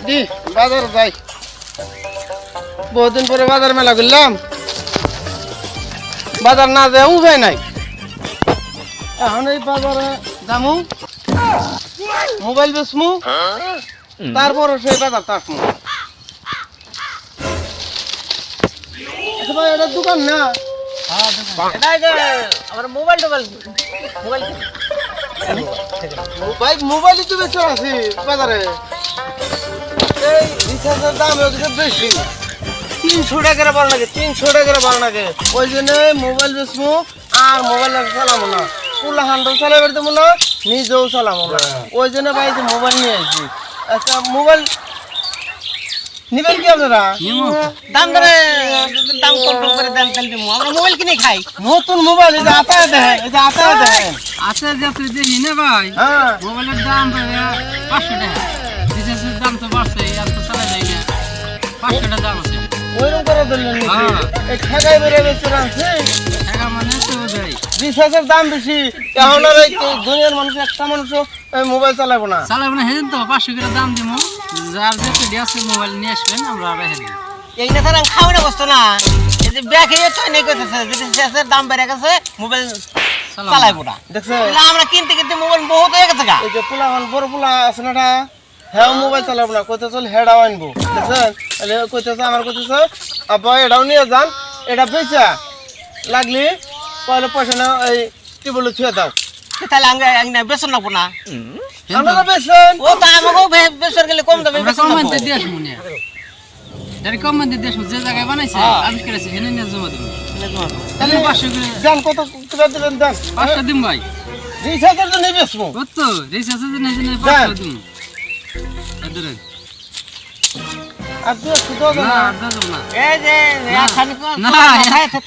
দি বাজার যাই, বহুদিন পরে বাজার মেলা করলাম, বাজার না যায় উপায় নাই। এখন এই বাজারে যামু, মোবাইল বেচমু, তারপর সেই বাজার আসমু। ভাই এটা দোকান না? ভাই মোবাইল তো বেচা আছে বাজারে, এই রিচার্জের দাম বেশি, 300 টাকা বাড়া লাগে, 300 টাকা বাড়া লাগে। ওই জন্য মোবাইল বেচমু আর মোবাইল চালাবো না, পুলা হান্ডো চালাবার দেবো না, নিজেও চালাবো না। ওই জন্য ভাই যে মোবাইল নিয়ে আসছি। আচ্ছা মোবাইল নিবেন কি আপনারা? দাম ধরে দাম কন্ট্রোল করে দেন, তাহলে দিমু। আমরা মোবাইল কিনে খাই। নতুন মোবাইল, এই যে আতায় দেখেন, এই যে আতায় দেখেন। আচ্ছা যাতে দেখি না ভাই, হ্যাঁ মোবাইলের দাম 500 টাকা, রিচার্জের দাম তো বাড়ছে, আর তো চালা যায় না, 500 টাকা দাম আছে। ওইরকম করে ধরলেন নাকি? হ্যাঁ। এই ঠেকাই বেড়ে বেচে রাখছে, টাকা মানে তো দেয়, রিচার্জের দাম বেশি। এখন আর এই দুনিয়ার মানুষ একটা মানুষও মোবাইল চালাবো না। চালাবো না সেদিন তো 500 করে দাম দিব, যার যেতে আছে মোবাইল নিয়ে আসবেন, আমরা রেখে দিব। এই না তারা খাওয়া না বসতো না, এই যে ব্যাগে চয় নেই করতেছে, রিচার্জের দাম বেড়ে গেছে, মোবাইল চালাইবো না। দেখছেন তাহলে আমরা কিনতে কিনতে মোবাইল বহুত হয়ে গেছে গা। এই যে পোলা বড় পোলা আছে না, হ্যাঁ মোবাইল চালাবো না, কইতে চল হেডাও আনবো। দেখছেন কইতেছে, আমার কইতেছে আব্বা এটাও নিয়ে যান, এটা বেচা লাগলি পয়লা পয়সা না এই টিবলে ছুঁয়ে দাও। তাহলে আমরা বেসন লাগবো না। আপনারা বেচছেন, ও তা আমাকেও বেসর গেলে কম দামে আমরা বেসন কম লাগবো। মধ্যে দিয়ে আসবো না, যারা কম মধ্যে দিয়ে আসবো, যে জায়গায় বানাইছে আবিষ্কার আছে সেখানে নিয়ে জমা দেবো। তাহলে 500 করে দেন কত টাকা দিলেন দেন। 500 দিম ভাই, রিচার্জের জন্য বেচবো। কত রিচার্জের জন্য 500 দিম। ধরেন আর তুই শুধু না, দাদা না, এই যে খানি না,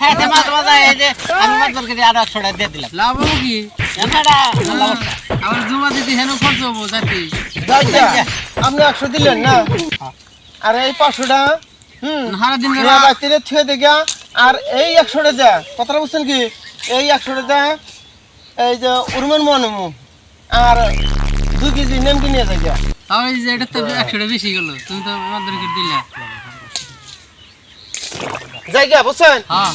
খাইতে মাছ বাজা, এই যে আমি মাছ ধরকে আরো 100 টাকা দিয়ে দিলাম। লাভ হবো কি? এনারা আবার জমা দিতে হেন খরচ হবো যাতে। আপনি 100 দিলেন না, আর এই 500 টাকা সারাদিন বাচ্চাদের ছুঁয়ে দেখা, আর এই 100 টাকা কথাটা বুঝছেন কি, এই 100 টাকা এই যে উর্মের মনমু আর 2 কেজি নেমকি নিয়ে যাই তাহলে যে এটা তো 100 টাকা বেশি গেল, তুমি তো মাত্র করে দিলা। জায়গা বুঝছেন। হ্যাঁ